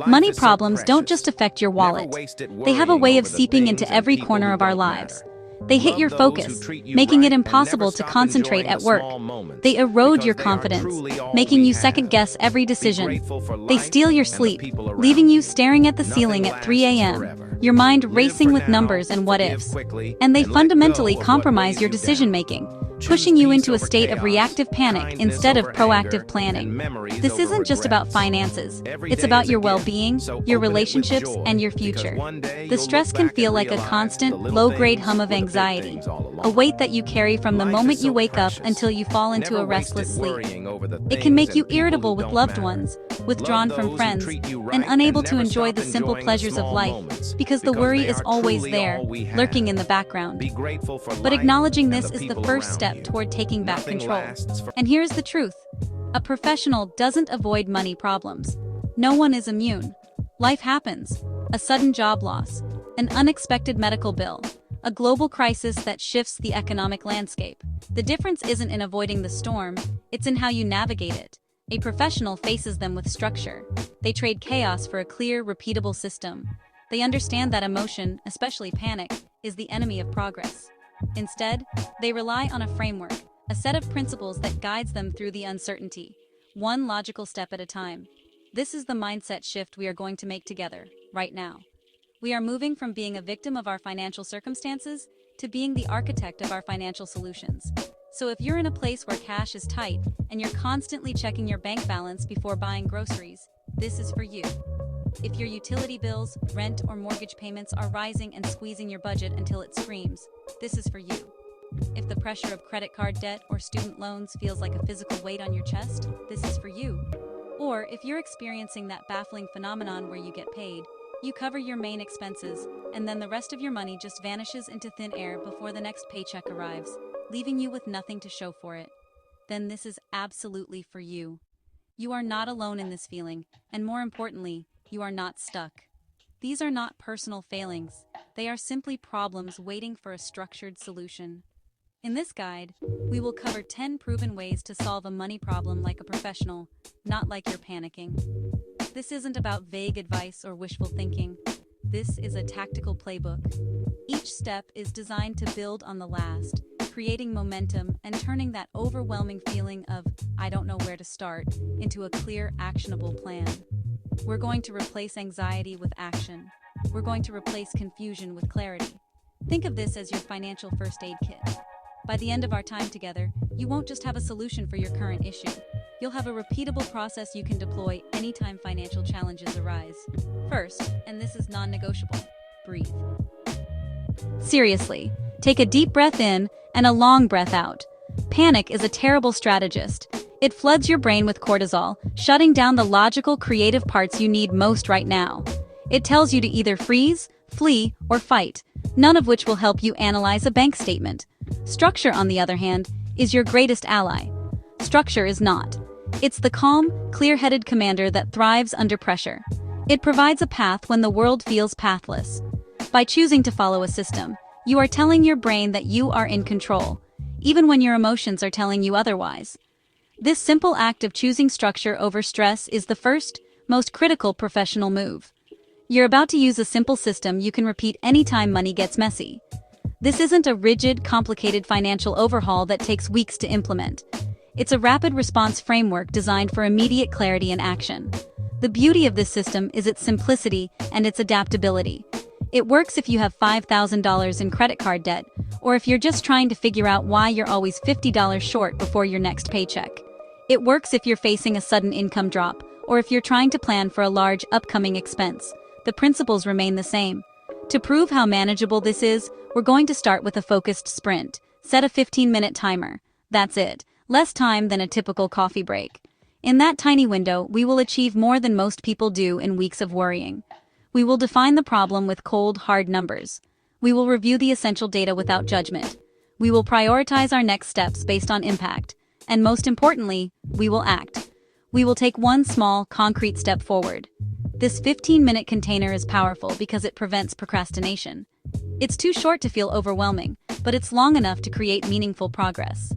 Money problems don't just affect your wallet. They have a way of seeping into every corner of our lives. They hit your focus, making it impossible to concentrate at work. They erode your confidence, making you second-guess every decision. They steal your sleep, leaving you staring at the ceiling at 3 a.m., your mind racing with numbers and what-ifs. And they fundamentally compromise your decision-making, pushing you into a state of reactive panic instead of proactive planning. This isn't just about finances, it's about your well-being, your relationships, and your future. The stress can feel like a constant, low-grade hum of anxiety, a weight that you carry from the moment you wake up until you fall into a restless sleep. It can make you irritable with loved ones, withdrawn from friends, and unable to enjoy the simple pleasures of life, because the worry is always there, lurking in the background. But acknowledging this is the first step toward taking back control. And here's the truth. A professional doesn't avoid money problems. No one is immune. Life happens. A sudden job loss, an unexpected medical bill, a global crisis that shifts the economic landscape. The difference isn't in avoiding the storm, it's in how you navigate it. A professional faces them with structure. They trade chaos for a clear, repeatable system. They understand that emotion, especially panic, is the enemy of progress. Instead, they rely on a framework, a set of principles that guides them through the uncertainty, one logical step at a time. This is the mindset shift we are going to make together, right now. We are moving from being a victim of our financial circumstances to being the architect of our financial solutions. So if you're in a place where cash is tight and you're constantly checking your bank balance before buying groceries, this is for you. If your utility bills, rent, or mortgage payments are rising and squeezing your budget until it screams, this is for you. If the pressure of credit card debt or student loans feels like a physical weight on your chest, this is for you. Or if you're experiencing that baffling phenomenon where you get paid, you cover your main expenses, and then the rest of your money just vanishes into thin air before the next paycheck arrives, leaving you with nothing to show for it, then this is absolutely for you. You are not alone in this feeling, and more importantly, you are not stuck. These are not personal failings. They are simply problems waiting for a structured solution. In this guide, we will cover 10 proven ways to solve a money problem like a professional, not like you're panicking. This isn't about vague advice or wishful thinking. This is a tactical playbook. Each step is designed to build on the last, creating momentum and turning that overwhelming feeling of, I don't know where to start, into a clear, actionable plan. We're going to replace anxiety with action. We're going to replace confusion with clarity. Think of this as your financial first aid kit. By the end of our time together, you won't just have a solution for your current issue. You'll have a repeatable process you can deploy anytime financial challenges arise. First, and this is non-negotiable, breathe. Seriously, take a deep breath in and a long breath out. Panic is a terrible strategist. It floods your brain with cortisol, shutting down the logical, creative parts you need most right now. It tells you to either freeze, flee, or fight, none of which will help you analyze a bank statement. Structure, on the other hand, is your greatest ally. Structure is not. It's the calm, clear-headed commander that thrives under pressure. It provides a path when the world feels pathless. By choosing to follow a system, you are telling your brain that you are in control, even when your emotions are telling you otherwise. This simple act of choosing structure over stress is the first, most critical professional move. You're about to use a simple system you can repeat anytime money gets messy. This isn't a rigid, complicated financial overhaul that takes weeks to implement. It's a rapid response framework designed for immediate clarity and action. The beauty of this system is its simplicity and its adaptability. It works if you have $5,000 in credit card debt, or if you're just trying to figure out why you're always $50 short before your next paycheck. It works if you're facing a sudden income drop, or if you're trying to plan for a large upcoming expense. The principles remain the same. To prove how manageable this is, we're going to start with a focused sprint. Set a 15-minute timer. That's it. Less time than a typical coffee break. In that tiny window, we will achieve more than most people do in weeks of worrying. We will define the problem with cold, hard numbers. We will review the essential data without judgment. We will prioritize our next steps based on impact. And most importantly, we will act. We will take one small, concrete step forward. This 15-minute container is powerful because it prevents procrastination. It's too short to feel overwhelming, but it's long enough to create meaningful progress.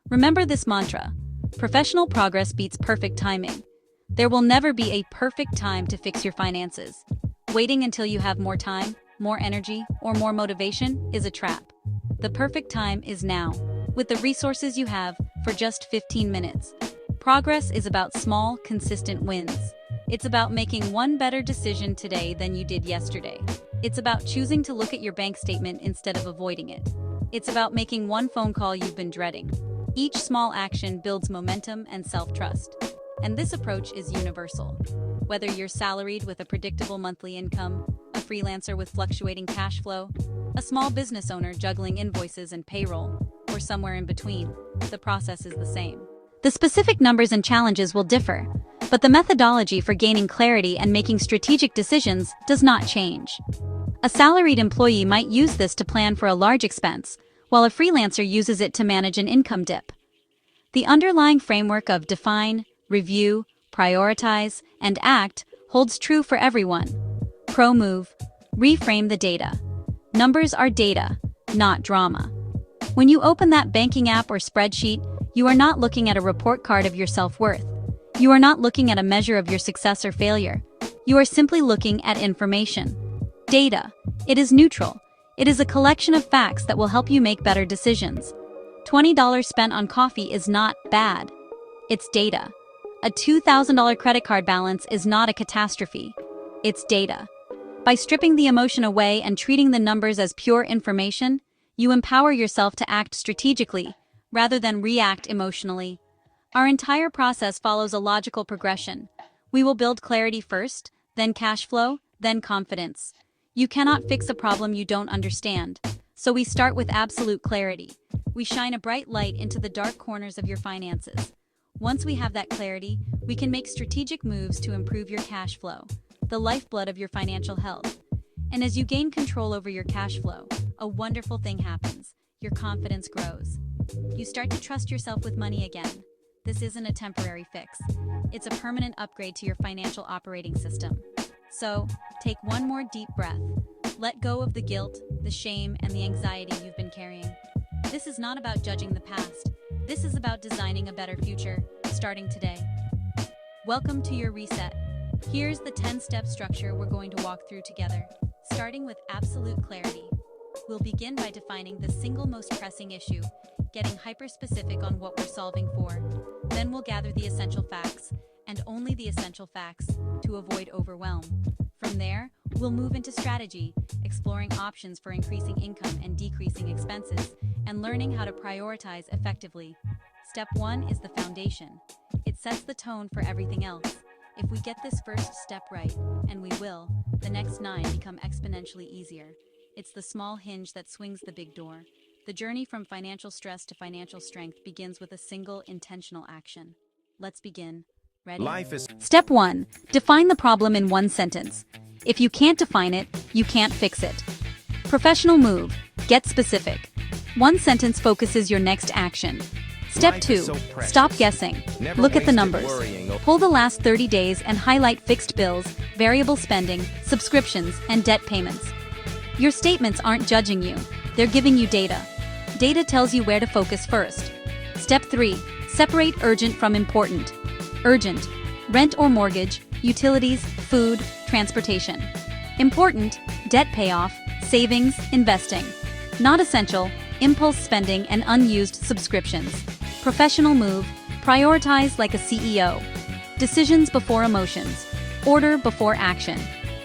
Remember this mantra: professional progress beats perfect timing. There will never be a perfect time to fix your finances. Waiting until you have more time, more energy, or more motivation is a trap. The perfect time is now, with the resources you have, for just 15 minutes. Progress is about small, consistent wins. It's about making one better decision today than you did yesterday. It's about choosing to look at your bank statement instead of avoiding it. It's about making one phone call you've been dreading. Each small action builds momentum and self-trust. And this approach is universal. Whether you're salaried with a predictable monthly income, a freelancer with fluctuating cash flow, a small business owner juggling invoices and payroll, or somewhere in between, the process is the same. The specific numbers and challenges will differ, but the methodology for gaining clarity and making strategic decisions does not change. A salaried employee might use this to plan for a large expense, while a freelancer uses it to manage an income dip. The underlying framework of define, review, prioritize, and act holds true for everyone. Pro move: reframe the data. Numbers are data, not drama. When you open that banking app or spreadsheet, you are not looking at a report card of your self-worth. You are not looking at a measure of your success or failure. You are simply looking at information. Data. It is neutral. It is a collection of facts that will help you make better decisions. $20 spent on coffee is not bad. It's data. A $2,000 credit card balance is not a catastrophe. It's data. By stripping the emotion away and treating the numbers as pure information, you empower yourself to act strategically, rather than react emotionally. Our entire process follows a logical progression. We will build clarity first, then cash flow, then confidence. You cannot fix a problem you don't understand, so we start with absolute clarity. We shine a bright light into the dark corners of your finances. Once we have that clarity, we can make strategic moves to improve your cash flow, the lifeblood of your financial health. And as you gain control over your cash flow, a wonderful thing happens. Your confidence grows. You start to trust yourself with money again. This isn't a temporary fix. It's a permanent upgrade to your financial operating system. So, take one more deep breath. Let go of the guilt, the shame, and the anxiety you've been carrying. This is not about judging the past. This is about designing a better future, starting today. Welcome to your reset. Here's the 10-step structure we're going to walk through together, starting with absolute clarity. We'll begin by defining the single most pressing issue, getting hyper-specific on what we're solving for. Then we'll gather the essential facts, and only the essential facts, to avoid overwhelm. From there, we'll move into strategy, exploring options for increasing income and decreasing expenses, and learning how to prioritize effectively. Step 1 is the foundation. It sets the tone for everything else. If we get this first step right, and we will, the next 9 become exponentially easier. It's the small hinge that swings the big door. The journey from financial stress to financial strength begins with a single intentional action. Let's begin. Ready? Step 1. Define the problem in one sentence. If you can't define it, you can't fix it. Professional move. Get specific. One sentence focuses your next action. Step 2. Stop guessing. Look at the numbers. Pull the last 30 days and highlight fixed bills, variable spending, subscriptions, and debt payments. Your statements aren't judging you. They're giving you data. Data tells you where to focus first. Step 3. Separate urgent from important. Urgent: rent or mortgage, utilities, food, transportation. Important: debt payoff, savings, investing. Not essential: impulse spending and unused subscriptions. Professional move: prioritize like a CEO. Decisions before emotions. Order before action.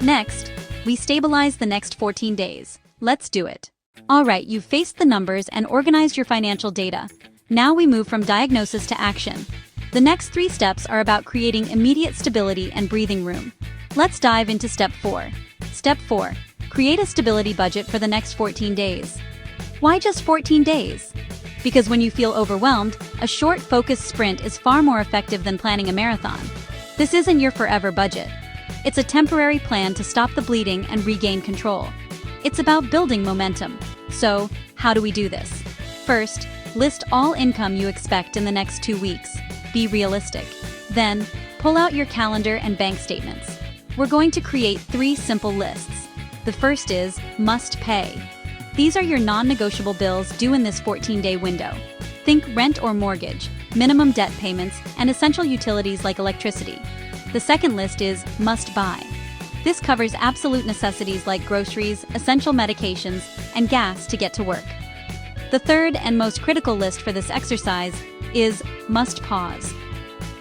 Next, we stabilize the next 14 days. Let's do it. Alright, you've faced the numbers and organized your financial data. Now we move from diagnosis to action. The next 3 steps are about creating immediate stability and breathing room. Let's dive into Step 4. Step 4. Create a stability budget for the next 14 days. Why just 14 days? Because when you feel overwhelmed, a short, focused sprint is far more effective than planning a marathon. This isn't your forever budget. It's a temporary plan to stop the bleeding and regain control. It's about building momentum. So, how do we do this? First, list all income you expect in the next 2 weeks. Be realistic. Then, pull out your calendar and bank statements. We're going to create 3 simple lists. The first is must pay. These are your non-negotiable bills due in this 14-day window. Think rent or mortgage, minimum debt payments, and essential utilities like electricity. The second list is must buy. This covers absolute necessities like groceries, essential medications, and gas to get to work. The third and most critical list for this exercise is must pause.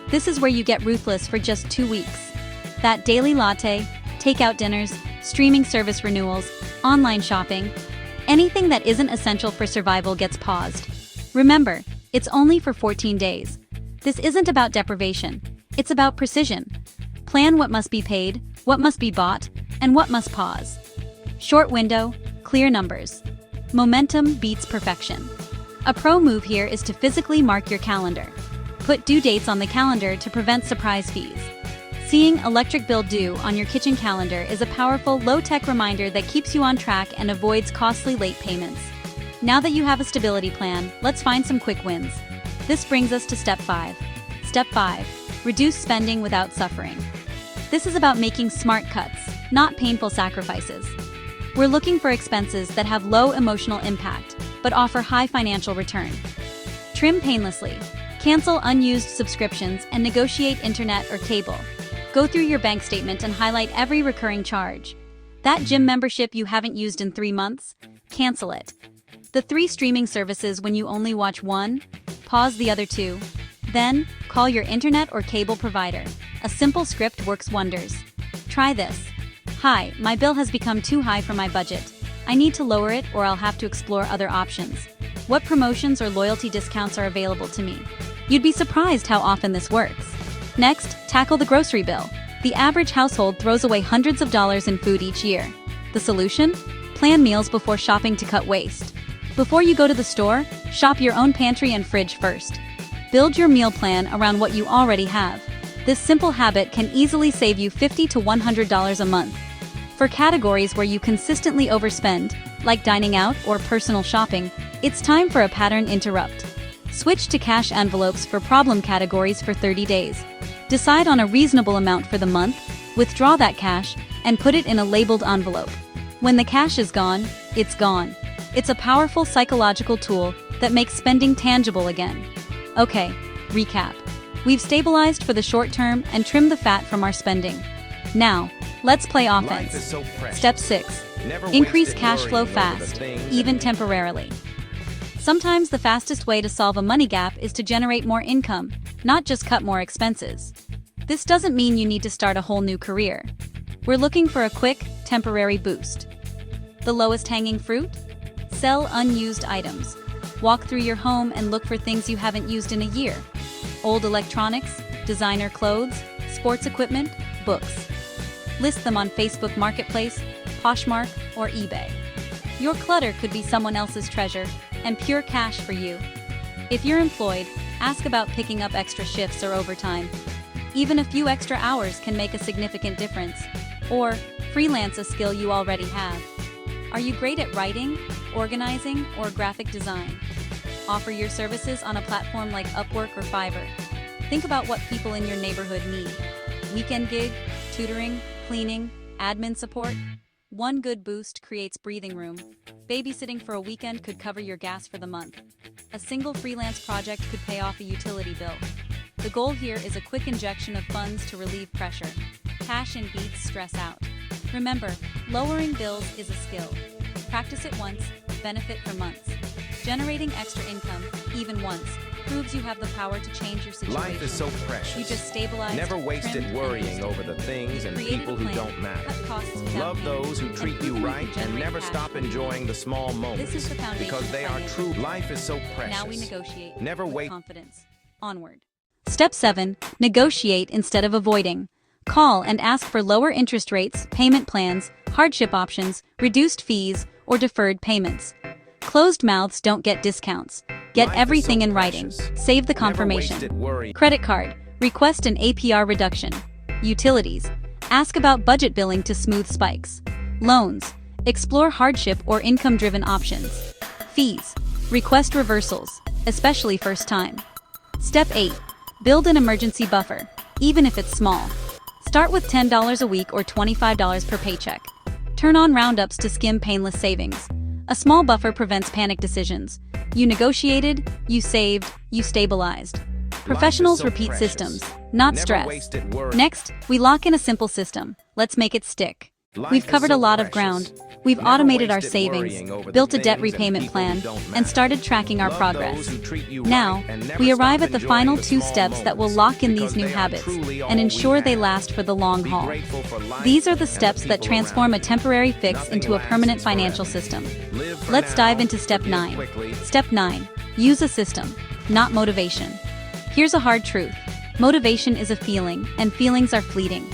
This is where you get ruthless for just 2 weeks. That daily latte, takeout dinners, streaming service renewals, online shopping, anything that isn't essential for survival gets paused. Remember, it's only for 14 days. This isn't about deprivation, it's about precision. Plan what must be paid, what must be bought, and what must pause. Short window, clear numbers. Momentum beats perfection. A pro move here is to physically mark your calendar. Put due dates on the calendar to prevent surprise fees. Seeing electric bill due on your kitchen calendar is a powerful, low-tech reminder that keeps you on track and avoids costly late payments. Now that you have a stability plan, let's find some quick wins. This brings us to Step 5. Step 5. Reduce spending without suffering. This is about making smart cuts, not painful sacrifices. We're looking for expenses that have low emotional impact, but offer high financial return. Trim painlessly. Cancel unused subscriptions and negotiate internet or cable. Go through your bank statement and highlight every recurring charge. That gym membership you haven't used in 3 months? Cancel it. The 3 streaming services when you only watch one? Pause the other 2. Then, call your internet or cable provider. A simple script works wonders. Try this. Hi, my bill has become too high for my budget. I need to lower it or I'll have to explore other options. What promotions or loyalty discounts are available to me? You'd be surprised how often this works. Next, tackle the grocery bill. The average household throws away hundreds of dollars in food each year. The solution? Plan meals before shopping to cut waste. Before you go to the store, shop your own pantry and fridge first. Build your meal plan around what you already have. This simple habit can easily save you $50 to $100 a month. For categories where you consistently overspend, like dining out or personal shopping, it's time for a pattern interrupt. Switch to cash envelopes for problem categories for 30 days. Decide on a reasonable amount for the month, withdraw that cash, and put it in a labeled envelope. When the cash is gone, it's gone. It's a powerful psychological tool that makes spending tangible again. Okay, recap. We've stabilized for the short term and trimmed the fat from our spending. Now, let's play offense. Step 6. Increase cash flow fast, even temporarily. Sometimes the fastest way to solve a money gap is to generate more income, not just cut more expenses. This doesn't mean you need to start a whole new career. We're looking for a quick, temporary boost. The lowest hanging fruit? Sell unused items. Walk through your home and look for things you haven't used in a year. Old electronics, designer clothes, sports equipment, books. List them on Facebook Marketplace, Poshmark, or eBay. Your clutter could be someone else's treasure, and pure cash for you. If you're employed, ask about picking up extra shifts or overtime. Even a few extra hours can make a significant difference. Or freelance a skill you already have. Are you great at writing, organizing, or graphic design? Offer your services on a platform like Upwork or Fiverr. Think about what people in your neighborhood need. Weekend gig, tutoring, cleaning, admin support. One good boost creates breathing room. Babysitting for a weekend could cover your gas for the month. A single freelance project could pay off a utility bill. The goal here is a quick injection of funds to relieve pressure. Cash in beats stress out. Remember, lowering bills is a skill. Practice it once, benefit for months. Generating extra income, even once, proves you have the power to change your situation. Life is so precious. You just stabilize, never waste it worrying over the things and people who don't matter. Love those who treat you right and never stop enjoying the small moments. This is the foundation because they are true. Life is so precious. Now we negotiate never with wait. confidence. Onward. Step 7. Negotiate instead of avoiding. Call and ask for lower interest rates, payment plans, hardship options, reduced fees, or deferred payments. Closed mouths don't get discounts. Get everything in writing. Save the confirmation. Credit card. Request an APR reduction. Utilities. Ask about budget billing to smooth spikes. Loans. Explore hardship or income-driven options. Fees. Request reversals, especially first time. Step 8. Build an emergency buffer, even if it's small. Start with $10 a week or $25 per paycheck. Turn on roundups to skim painless savings. A small buffer prevents panic decisions. You negotiated, you saved, you stabilized. Professionals repeat systems, not stress. Next, we lock in a simple system. Let's make it stick. We've covered a lot of ground. We've automated our savings, built a debt repayment plan, and started tracking our progress. Now, we arrive at the final 2 steps that will lock in these new habits and ensure they last for the long haul. These are the steps that transform a temporary fix into a permanent financial system. Let's dive into Step 9. Step 9. Use a system, not motivation. Here's a hard truth. Motivation is a feeling, and feelings are fleeting.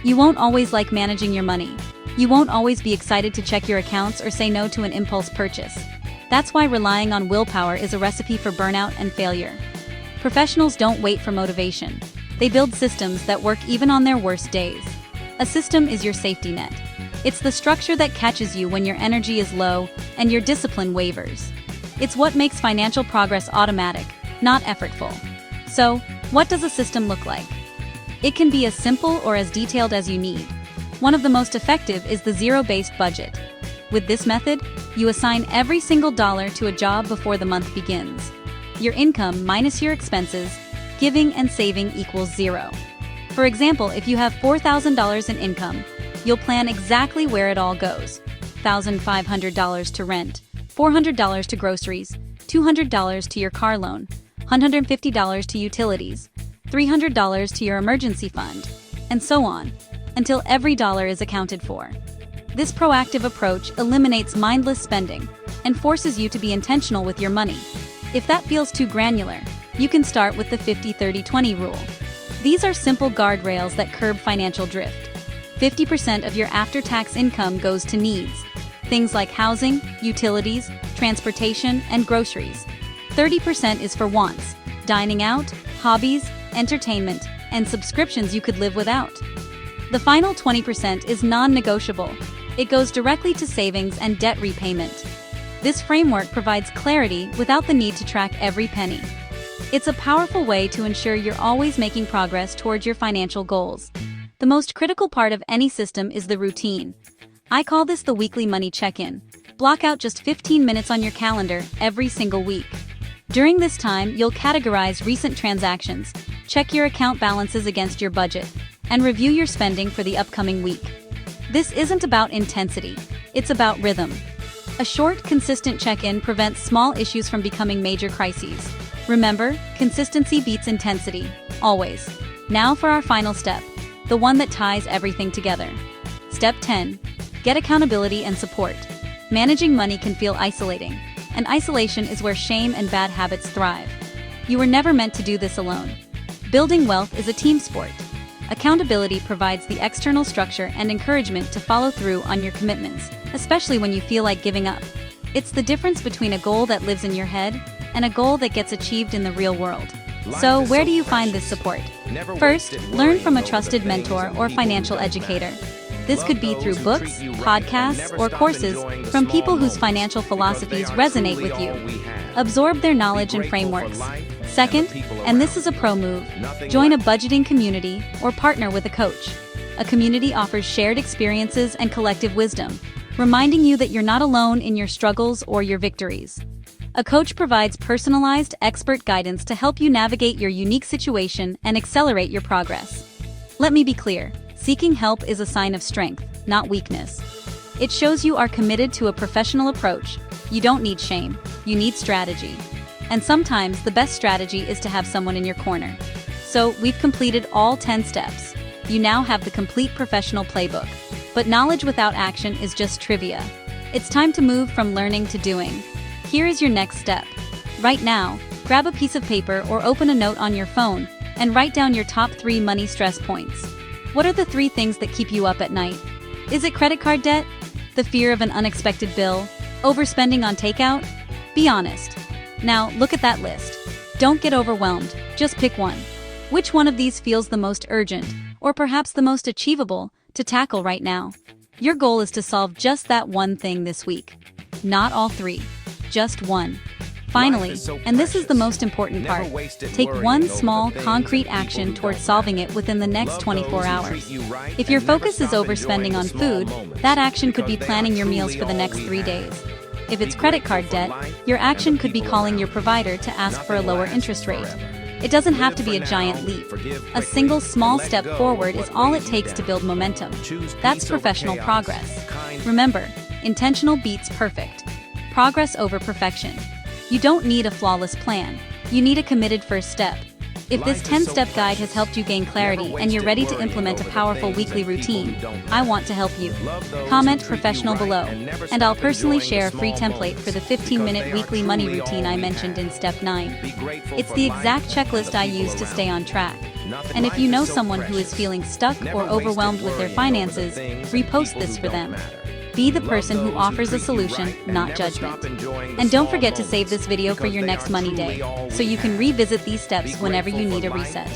You won't always like managing your money. You won't always be excited to check your accounts or say no to an impulse purchase. That's why relying on willpower is a recipe for burnout and failure. Professionals don't wait for motivation. They build systems that work even on their worst days. A system is your safety net. It's the structure that catches you when your energy is low and your discipline wavers. It's what makes financial progress automatic, not effortful. So, what does a system look like? It can be as simple or as detailed as you need. One of the most effective is the zero-based budget. With this method, you assign every single dollar to a job before the month begins. Your income minus your expenses, giving and saving equals 0. For example, if you have $4,000 in income, you'll plan exactly where it all goes. $1,500 to rent, $400 to groceries, $200 to your car loan, $150 to utilities, $300 to your emergency fund, and so on, until every dollar is accounted for. This proactive approach eliminates mindless spending and forces you to be intentional with your money. If that feels too granular, you can start with the 50-30-20 rule. These are simple guardrails that curb financial drift. 50% of your after-tax income goes to needs, things like housing, utilities, transportation, and groceries. 30% is for wants, dining out, hobbies, entertainment, and subscriptions you could live without. The final 20% is non-negotiable. It goes directly to savings and debt repayment. This framework provides clarity without the need to track every penny. It's a powerful way to ensure you're always making progress toward your financial goals. The most critical part of any system is the routine. I call this the weekly money check-in. Block out just 15 minutes on your calendar every single week. During this time, you'll categorize recent transactions, check your account balances against your budget, and review your spending for the upcoming week. This isn't about intensity, it's about rhythm. A short, consistent check-in prevents small issues from becoming major crises. Remember, consistency beats intensity, always. Now for our final step, the one that ties everything together. Step 10. Get accountability and support. Managing money can feel isolating, and isolation is where shame and bad habits thrive. You were never meant to do this alone. Building wealth is a team sport. Accountability provides the external structure and encouragement to follow through on your commitments, especially when you feel like giving up. It's the difference between a goal that lives in your head and a goal that gets achieved in the real world. So, where do you find this support? First, learn from a trusted mentor or financial educator. This could be through books, podcasts, or courses from people whose financial philosophies resonate with you. Absorb their knowledge and frameworks. Second, and this is a pro move, join a budgeting community or partner with a coach. A community offers shared experiences and collective wisdom, reminding you that you're not alone in your struggles or your victories. A coach provides personalized, expert guidance to help you navigate your unique situation and accelerate your progress. Let me be clear. Seeking help is a sign of strength, not weakness. It shows you are committed to a professional approach. You don't need shame, you need strategy. And sometimes the best strategy is to have someone in your corner. So, we've completed all 10 steps. You now have the complete professional playbook. But knowledge without action is just trivia. It's time to move from learning to doing. Here is your next step. Right now, grab a piece of paper or open a note on your phone and write down your top 3 money stress points. What are the 3 things that keep you up at night? Is it credit card debt? The fear of an unexpected bill? Overspending on takeout? Be honest. Now, look at that list. Don't get overwhelmed, just pick one. Which one of these feels the most urgent, or perhaps the most achievable, to tackle right now? Your goal is to solve just that one thing this week. Not all 3, just one. Finally, and this is the most important part, take one small, concrete action towards solving it within the next 24 hours. If your focus is overspending on food, that action could be planning your meals for the next 3 days. If it's credit card debt, your action could be calling your provider to ask for a lower interest rate. It doesn't have to be a giant leap. A single small step forward is all it takes to build momentum. That's professional progress. Remember, intentional beats perfect. Progress over perfection. You don't need a flawless plan. You need a committed first step. If this 10-step guide has helped you gain clarity and you're ready to implement a powerful weekly routine, I want to help you. Comment professional below, and I'll personally share a free template for the 15-minute weekly money routine I mentioned in step 9. It's the exact checklist I use to stay on track. And if you know someone who is feeling stuck or overwhelmed with their finances, repost this for them. Be the person who offers a solution, not judgment. And don't forget to save this video for your next money day, so you can revisit these steps whenever you need a reset.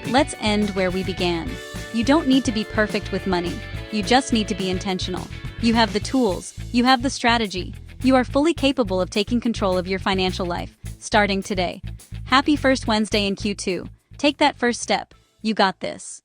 Let's end where we began. You don't need to be perfect with money. You just need to be intentional. You have the tools. You have the strategy. You are fully capable of taking control of your financial life, starting today. Happy first Wednesday in Q2. Take that first step. You got this.